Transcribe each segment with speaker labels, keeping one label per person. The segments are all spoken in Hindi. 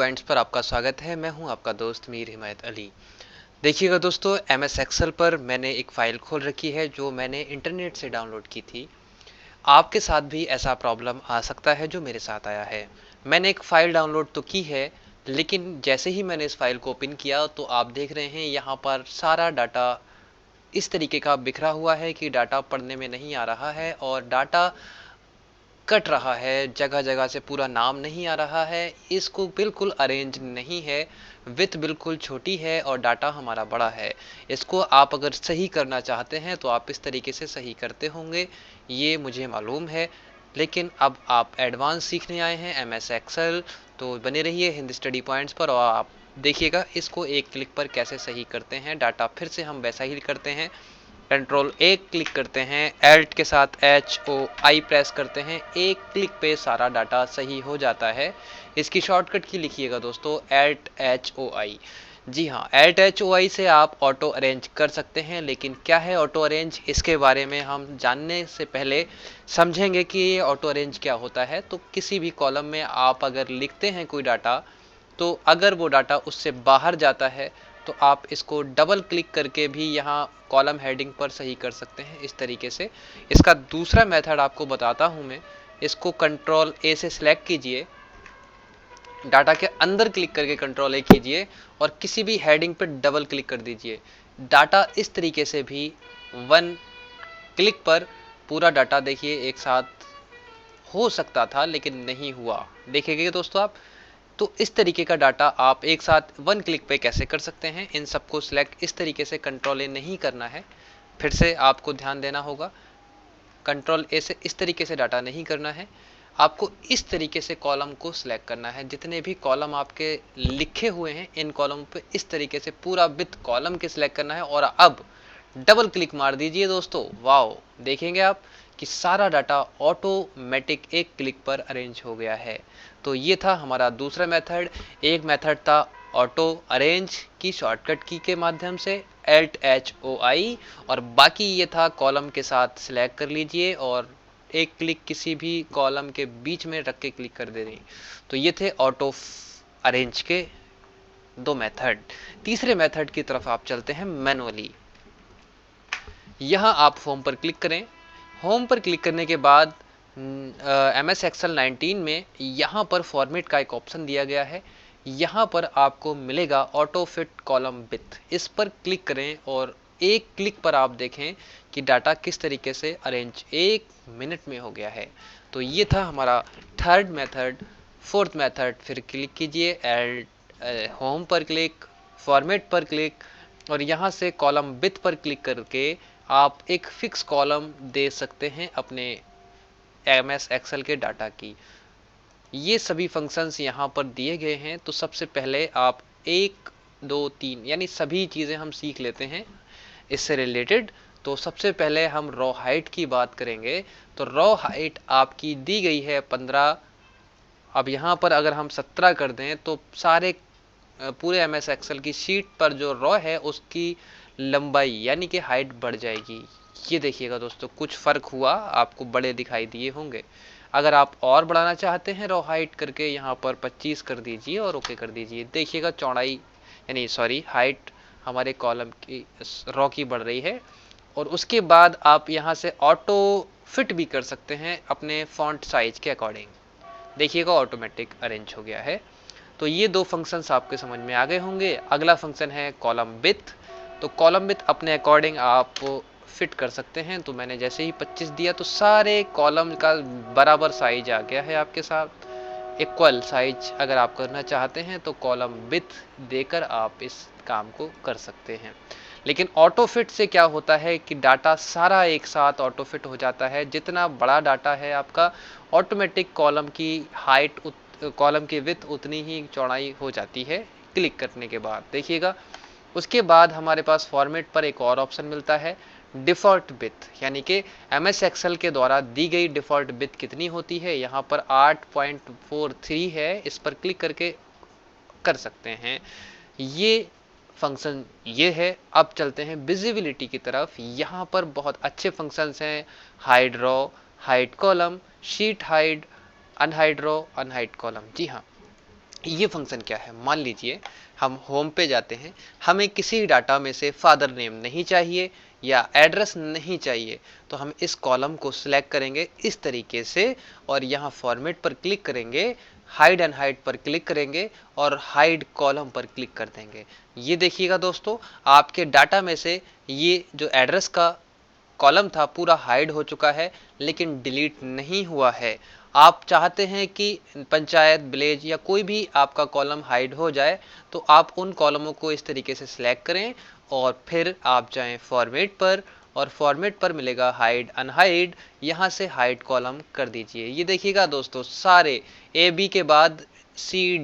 Speaker 1: पॉइंट्स पर आपका स्वागत है। मैं हूं आपका दोस्त मीर हिमायत अली। देखिएगा दोस्तों, एमएस एक्सेल पर मैंने एक फ़ाइल खोल रखी है जो मैंने इंटरनेट से डाउनलोड की थी। आपके साथ भी ऐसा प्रॉब्लम आ सकता है जो मेरे साथ आया है। मैंने एक फ़ाइल डाउनलोड तो की है, लेकिन जैसे ही मैंने इस फ़ाइल को ओपन किया तो आप देख रहे हैं यहाँ पर सारा डाटा इस तरीके का बिखरा हुआ है कि डाटा पढ़ने में नहीं आ रहा है और डाटा कट रहा है, जगह जगह से पूरा नाम नहीं आ रहा है, इसको बिल्कुल अरेंज नहीं है, विथ बिल्कुल छोटी है और डाटा हमारा बड़ा है। इसको आप अगर सही करना चाहते हैं तो आप इस तरीके से सही करते होंगे, ये मुझे मालूम है। लेकिन अब आप एडवांस सीखने आए हैं एमएस एक्सेल, तो बने रहिए हिंदी स्टडी पॉइंट्स पर और आप देखिएगा इसको एक क्लिक पर कैसे सही करते हैं। डाटा फिर से हम वैसा ही करते हैं, कंट्रोल एक क्लिक करते हैं, एल्ट के साथ HOI प्रेस करते हैं, एक क्लिक पे सारा डाटा सही हो जाता है। इसकी शॉर्टकट की लिखिएगा दोस्तों, HOI। जी हाँ, HOI से आप ऑटो अरेंज कर सकते हैं। लेकिन क्या है ऑटो अरेंज, इसके बारे में हम जानने से पहले समझेंगे कि ये ऑटो अरेंज क्या होता है। तो किसी भी कॉलम में आप अगर लिखते हैं कोई डाटा, तो अगर वो डाटा उससे बाहर जाता है तो आप इसको डबल क्लिक करके भी यहाँ कॉलम हेडिंग पर सही कर सकते हैं इस तरीके से। इसका दूसरा मेथड आपको बताता हूँ मैं। इसको कंट्रोल A से सिलेक्ट कीजिए, डाटा के अंदर क्लिक करके कंट्रोल A कीजिए और किसी भी हेडिंग पर डबल क्लिक कर दीजिए। डाटा इस तरीके से भी वन क्लिक पर पूरा डाटा देखिए एक साथ हो सकता था, लेकिन नहीं हुआ। देखिएगा दोस्तों आप, तो इस तरीके का डाटा आप एक साथ वन क्लिक पे कैसे कर सकते हैं। इन सबको सिलेक्ट इस तरीके से कंट्रोल A नहीं करना है, फिर से आपको ध्यान देना होगा। कंट्रोल A से इस तरीके से डाटा नहीं करना है, आपको इस तरीके से कॉलम को सिलेक्ट करना है। जितने भी कॉलम आपके लिखे हुए हैं इन कॉलम पे इस तरीके से पूरा विथ कॉलम के सिलेक्ट करना है और अब डबल क्लिक मार दीजिए दोस्तों। वाओ, देखेंगे आप कि सारा डाटा ऑटोमेटिक एक क्लिक पर अरेंज हो गया है। तो ये था हमारा दूसरा मेथड। एक मेथड था ऑटो अरेंज की शॉर्टकट की के माध्यम से HOI, और बाकी ये था कॉलम के साथ सिलेक्ट कर लीजिए और एक क्लिक किसी भी कॉलम के बीच में रख के क्लिक कर दे रही। तो ये थे ऑटो अरेंज के दो मेथड। तीसरे मेथड की तरफ आप चलते हैं मैनुअली। यहाँ आप होम पर क्लिक करें। होम पर क्लिक करने के बाद MS Excel 19 में यहाँ पर फॉर्मेट का एक ऑप्शन दिया गया है। यहाँ पर आपको मिलेगा ऑटो फिट कॉलम विथ, इस पर क्लिक करें और एक क्लिक पर आप देखें कि डाटा किस तरीके से अरेंज 1 मिनट में हो गया है। तो ये था हमारा थर्ड मेथड। फोर्थ मेथड फिर क्लिक कीजिए, होम पर क्लिक, फॉर्मेट पर क्लिक और यहाँ से कॉलम विथ पर क्लिक करके आप एक फिक्स कॉलम दे सकते हैं अपने MS Excel के डाटा की। ये सभी फंक्शंस यहाँ पर दिए गए हैं। तो सबसे पहले आप 1 2 3 यानी सभी चीज़ें हम सीख लेते हैं इससे रिलेटेड। तो सबसे पहले हम रो हाइट की बात करेंगे। तो रो हाइट आपकी दी गई है 15। अब यहाँ पर अगर हम 17 कर दें तो सारे पूरे MS Excel की शीट पर जो रो है उसकी लंबाई यानी कि हाइट बढ़ जाएगी। ये देखिएगा दोस्तों, कुछ फ़र्क हुआ, आपको बड़े दिखाई दिए होंगे। अगर आप और बढ़ाना चाहते हैं रो हाइट करके यहाँ पर 25 कर दीजिए और ओके कर दीजिए। देखिएगा चौड़ाई यानी सॉरी हाइट हमारे कॉलम की रो की बढ़ रही है। और उसके बाद आप यहाँ से ऑटो फिट भी कर सकते हैं अपने फॉन्ट साइज के अकॉर्डिंग। देखिएगा ऑटोमेटिक अरेंज हो गया है। तो ये दो फंक्शंस आपके समझ में आ गए होंगे। अगला फंक्शन है कॉलम विथ। तो कॉलम विथ अपने अकॉर्डिंग आप फिट कर सकते हैं। तो मैंने जैसे ही 25 दिया तो सारे कॉलम का बराबर साइज आ गया है आपके साथ। इक्वल साइज अगर आप करना चाहते हैं तो कॉलम विथ देकर आप इस काम को कर सकते हैं। लेकिन ऑटो फिट से क्या होता है कि डाटा सारा एक साथ ऑटो फिट हो जाता है। जितना बड़ा डाटा है आपका, ऑटोमेटिक कॉलम की हाइट कॉलम की विथ उतनी ही चौड़ाई हो जाती है क्लिक करने के बाद। देखिएगा उसके बाद हमारे पास फॉर्मेट पर एक और ऑप्शन मिलता है डिफ़ॉल्ट विथ, यानी कि MS Excel के द्वारा दी गई डिफ़ॉल्ट विथ कितनी होती है। यहाँ पर 8.43 है, इस पर क्लिक करके कर सकते हैं। ये फंक्शन ये है। अब चलते हैं विजिबिलिटी की तरफ। यहाँ पर बहुत अच्छे फंक्शंस हैं, hide row, hide column, sheet hide, unhide row, unhide column. जी हाँ, ये फंक्शन क्या है, मान लीजिए हम होम पे जाते हैं, हमें किसी डाटा में से फादर नेम नहीं चाहिए या एड्रेस नहीं चाहिए, तो हम इस कॉलम को सिलेक्ट करेंगे इस तरीके से और यहाँ फॉर्मेट पर क्लिक करेंगे, हाइड एंड हाइड पर क्लिक करेंगे और हाइड कॉलम पर क्लिक कर देंगे। ये देखिएगा दोस्तों, आपके डाटा में से ये जो एड्रेस का कॉलम था पूरा हाइड हो चुका है, लेकिन डिलीट नहीं हुआ है। आप चाहते हैं कि पंचायत, विलेज या कोई भी आपका कॉलम हाइड हो जाए, तो आप उन कॉलमों को इस तरीके से सिलेक्ट करें और फिर आप जाएं फॉर्मेट पर और फॉर्मेट पर मिलेगा हाइड अनहाइड, यहाँ से हाइड कॉलम कर दीजिए। ये देखिएगा दोस्तों, सारे ए बी के बाद सी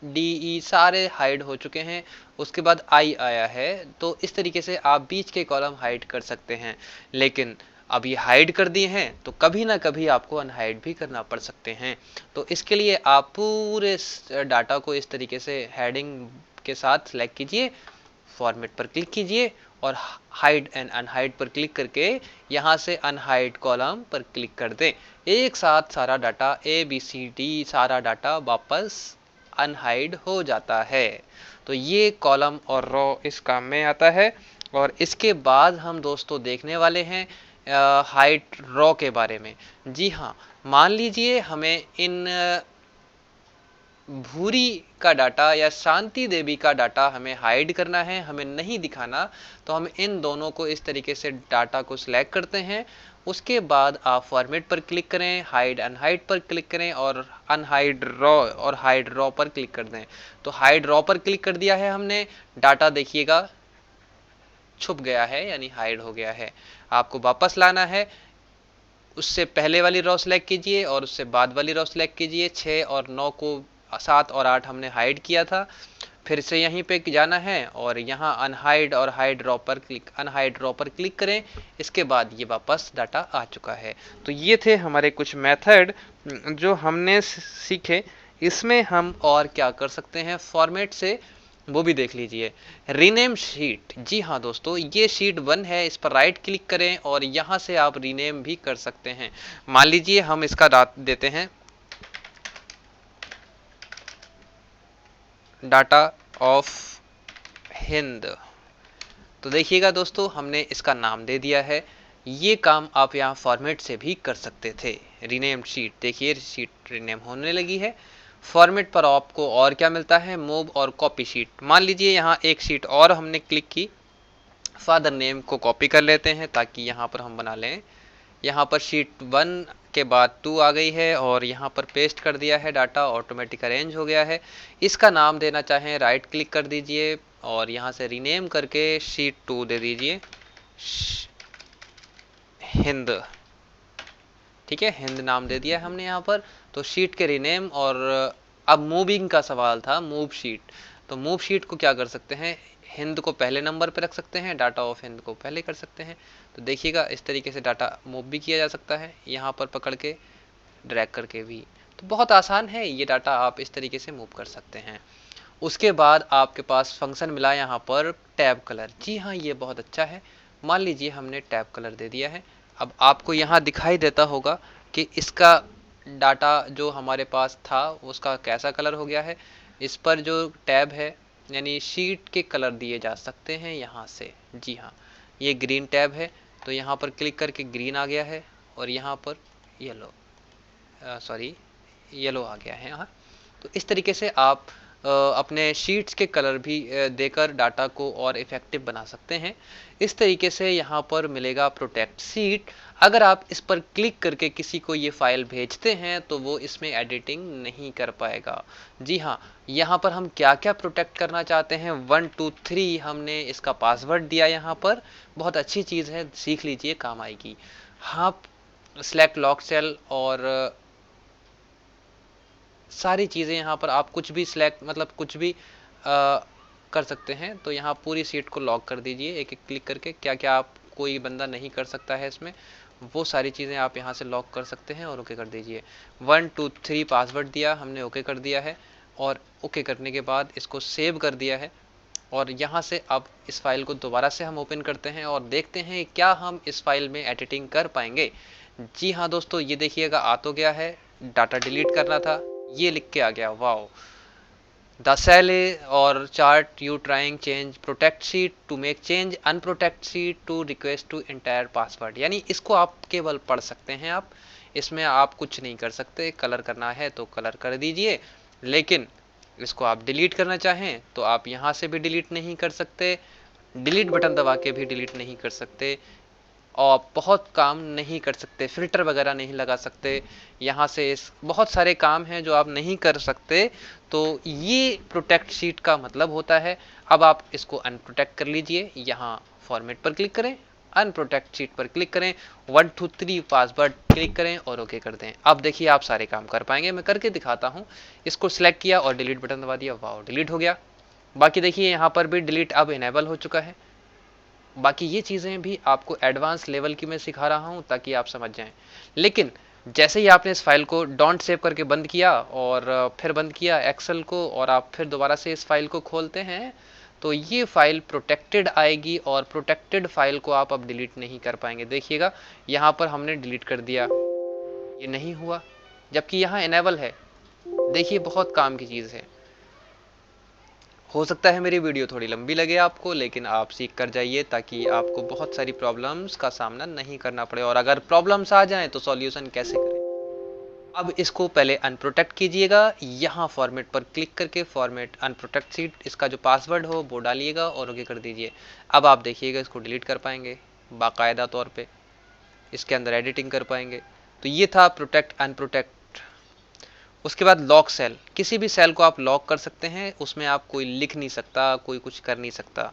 Speaker 1: डी ई सारे हाइड हो चुके हैं, उसके बाद आई आया है। तो इस तरीके से आप बीच के कॉलम हाइड कर सकते हैं, लेकिन अब ये हाइड कर दिए हैं तो कभी ना कभी आपको अनहाइड भी करना पड़ सकते हैं। तो इसके लिए आप पूरे डाटा को इस तरीके से हेडिंग के साथ सिलेक्ट कीजिए, फॉर्मेट पर क्लिक कीजिए और हाइड एंड अनहाइड पर क्लिक करके यहाँ से अनहाइड कॉलम पर क्लिक कर दें। एक साथ सारा data A B C D सारा डाटा वापस अनहाइड हो जाता है। तो ये कॉलम और रो इस काम में आता है। और इसके बाद हम दोस्तों देखने वाले हैं हाइड रो के बारे में। जी हाँ, मान लीजिए हमें इन भूरी का डाटा या शांति देवी का डाटा हमें हाइड करना है, हमें नहीं दिखाना, तो हम इन दोनों को इस तरीके से डाटा को सिलेक्ट करते हैं। उसके बाद आप फॉर्मेट पर क्लिक करें, हाइड अनहाइड पर क्लिक करें और अनहाइड रॉ और हाइड रॉ पर क्लिक कर दें। तो हाइड रॉ पर क्लिक कर दिया है हमने, डाटा देखिएगा छुप गया है यानी हाइड हो गया है। आपको वापस लाना है, उससे पहले वाली रॉ सेलेक्ट कीजिए और उससे बाद वाली रॉ सेलेक्ट कीजिए। 6 और 9 को 7 और 8 हमने हाइड किया था, फिर से यहीं पे जाना है और यहाँ अनहाइड और हाइड रॉ पर क्लिक अनहाइड रॉ पर क्लिक करें। इसके बाद ये वापस डाटा आ चुका है। तो ये थे हमारे कुछ मेथड जो हमने सीखे। इसमें हम और क्या कर सकते हैं फॉर्मेट से, वो भी देख लीजिए। रीनेम शीट, जी हाँ दोस्तों, ये शीट 1 है, इस पर राइट क्लिक करें और यहाँ से आप रीनेम भी कर सकते हैं। मान लीजिए हम इसका देते हैं डाटा ऑफ हिंद। तो देखिएगा दोस्तों, हमने इसका नाम दे दिया है। ये काम आप यहाँ फॉर्मेट से भी कर सकते थे। रीनेम शीट, देखिए शीट रीनेम होने लगी है। फॉर्मेट पर आपको और क्या मिलता है, मूव और कॉपी शीट। मान लीजिए यहाँ एक शीट और हमने क्लिक की, फादर नेम को कॉपी कर लेते हैं ताकि यहाँ पर हम बना लें। यहाँ पर शीट 1 के बाद 2 आ गई है और यहाँ पर पेस्ट कर दिया है, डाटा ऑटोमेटिक अरेंज हो गया है। इसका नाम देना चाहें राइट क्लिक कर दीजिए और यहाँ से रीनेम करके शीट 2 दे दीजिए, हिंद। ठीक है, हिंद नाम दे दिया हमने यहाँ पर। तो शीट के रीनेम। और अब मूविंग का सवाल था, मूव शीट। तो मूव शीट को क्या कर सकते हैं, हिंद को पहले नंबर पे रख सकते हैं, डाटा ऑफ हिंद को पहले कर सकते हैं। तो देखिएगा इस तरीके से डाटा मूव भी किया जा सकता है, यहाँ पर पकड़ के ड्रैग करके भी। तो बहुत आसान है, ये डाटा आप इस तरीके से मूव कर सकते हैं। उसके बाद आपके पास फंक्शन मिला यहाँ पर टैब कलर। जी हाँ, ये बहुत अच्छा है। मान लीजिए हमने टैब कलर दे दिया है। अब आपको यहाँ दिखाई देता होगा कि इसका डाटा जो हमारे पास था उसका कैसा कलर हो गया है। इस पर जो टैब है यानी शीट के कलर दिए जा सकते हैं यहाँ से। जी हाँ, ये ग्रीन टैब है, तो यहाँ पर क्लिक करके ग्रीन आ गया है और यहाँ पर येलो, सॉरी येलो आ गया है यहाँ। तो इस तरीके से आप अपने शीट्स के कलर भी देकर डाटा को और इफेक्टिव बना सकते हैं। इस तरीके से यहाँ पर मिलेगा प्रोटेक्ट शीट। अगर आप इस पर क्लिक करके किसी को ये फाइल भेजते हैं तो वो इसमें एडिटिंग नहीं कर पाएगा। जी हाँ, यहाँ पर हम क्या क्या प्रोटेक्ट करना चाहते हैं, 1 2 3 हमने इसका पासवर्ड दिया यहाँ पर। बहुत अच्छी चीज़ है, सीख लीजिए, काम आएगी। हाँ, सेलेक्ट लॉक सेल और सारी चीज़ें यहाँ पर आप कुछ भी सिलेक्ट मतलब कुछ भी कर सकते हैं। तो यहाँ पूरी सीट को लॉक कर दीजिए एक एक क्लिक करके। क्या क्या आप कोई बंदा नहीं कर सकता है इसमें, वो सारी चीज़ें आप यहाँ से लॉक कर सकते हैं और ओके कर दीजिए। 1 2 3 पासवर्ड दिया हमने, ओके कर दिया है और ओके करने के बाद इसको सेव कर दिया है। और यहाँ से अब इस फाइल को दोबारा से हम ओपन करते हैं और देखते हैं क्या हम इस फाइल में एडिटिंग कर पाएंगे। जी हाँ दोस्तों, ये देखिएगा आ तो गया है, डाटा डिलीट करना था, ये लिख के आ गया, वाओ। द सेल और chart you trying change protect sheet to make change unprotect sheet to request to entire password. यानी इसको आप केवल पढ़ सकते हैं, आप इसमें आप कुछ नहीं कर सकते। कलर करना है तो कलर कर दीजिए, लेकिन इसको आप डिलीट करना चाहें तो आप यहाँ से भी डिलीट नहीं कर सकते, डिलीट बटन दबा के भी डिलीट नहीं कर सकते, और बहुत काम नहीं कर सकते, फिल्टर वगैरह नहीं लगा सकते। यहाँ से इस बहुत सारे काम हैं जो आप नहीं कर सकते। तो ये प्रोटेक्ट शीट का मतलब होता है। अब आप इसको अनप्रोटेक्ट कर लीजिए, यहाँ फॉर्मेट पर क्लिक करें, अनप्रोटेक्ट शीट पर क्लिक करें, 1 2 3 पासवर्ड क्लिक करें और ओके कर दें। अब देखिए आप सारे काम कर पाएंगे। मैं करके दिखाता हूँ। इसको सिलेक्ट किया और डिलीट बटन दबा दिया, वाह डिलीट हो गया। बाकी देखिए यहाँ पर भी डिलीट अब इनेबल हो चुका है। बाकी ये चीज़ें भी आपको एडवांस लेवल की मैं सिखा रहा हूँ ताकि आप समझ जाएं। लेकिन जैसे ही आपने इस फाइल को डोंट सेव करके बंद किया और फिर बंद किया एक्सेल को, और आप फिर दोबारा से इस फाइल को खोलते हैं, तो ये फाइल प्रोटेक्टेड आएगी और प्रोटेक्टेड फाइल को आप अब डिलीट नहीं कर पाएंगे। देखिएगा यहाँ पर हमने डिलीट कर दिया, ये नहीं हुआ, जबकि यहाँ इनेबल है। देखिए बहुत काम की चीज़ है। हो सकता है मेरी वीडियो थोड़ी लंबी लगे आपको, लेकिन आप सीख कर जाइए ताकि आपको बहुत सारी प्रॉब्लम्स का सामना नहीं करना पड़े, और अगर प्रॉब्लम्स आ जाएं तो सॉल्यूशन कैसे करें। अब इसको पहले अनप्रोटेक्ट कीजिएगा, यहाँ फॉर्मेट पर क्लिक करके फॉर्मेट अनप्रोटेक्ट शीट, इसका जो पासवर्ड हो वो डालिएगा और ओके कर दीजिए। अब आप देखिएगा इसको डिलीट कर पाएंगे बाकायदा तौर पे, इसके अंदर एडिटिंग कर पाएंगे। तो ये था प्रोटेक्ट अनप्रोटेक्ट। उसके बाद लॉक सेल, किसी भी सेल को आप लॉक कर सकते हैं, उसमें आप कोई लिख नहीं सकता, कोई कुछ कर नहीं सकता।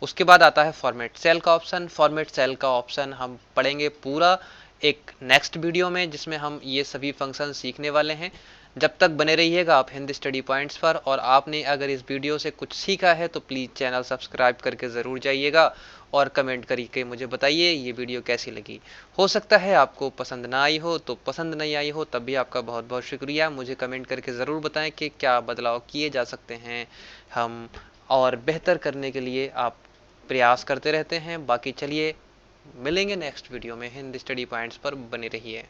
Speaker 1: उसके बाद आता है फॉर्मेट सेल का ऑप्शन। फॉर्मेट सेल का ऑप्शन हम पढ़ेंगे पूरा एक नेक्स्ट वीडियो में, जिसमें हम ये सभी फंक्शन सीखने वाले हैं। जब तक बने रहिएगा आप हिंदी स्टडी पॉइंट्स पर, और आपने अगर इस वीडियो से कुछ सीखा है तो प्लीज़ चैनल सब्सक्राइब करके ज़रूर जाइएगा और कमेंट करके मुझे बताइए ये वीडियो कैसी लगी। हो सकता है आपको पसंद ना आई हो, तो पसंद नहीं आई हो तब भी आपका बहुत बहुत शुक्रिया। मुझे कमेंट करके ज़रूर बताएं कि क्या बदलाव किए जा सकते हैं हम, और बेहतर करने के लिए आप प्रयास करते रहते हैं। बाकी चलिए मिलेंगे नेक्स्ट वीडियो में। हिंदी स्टडी पॉइंट्स पर बने रहिए।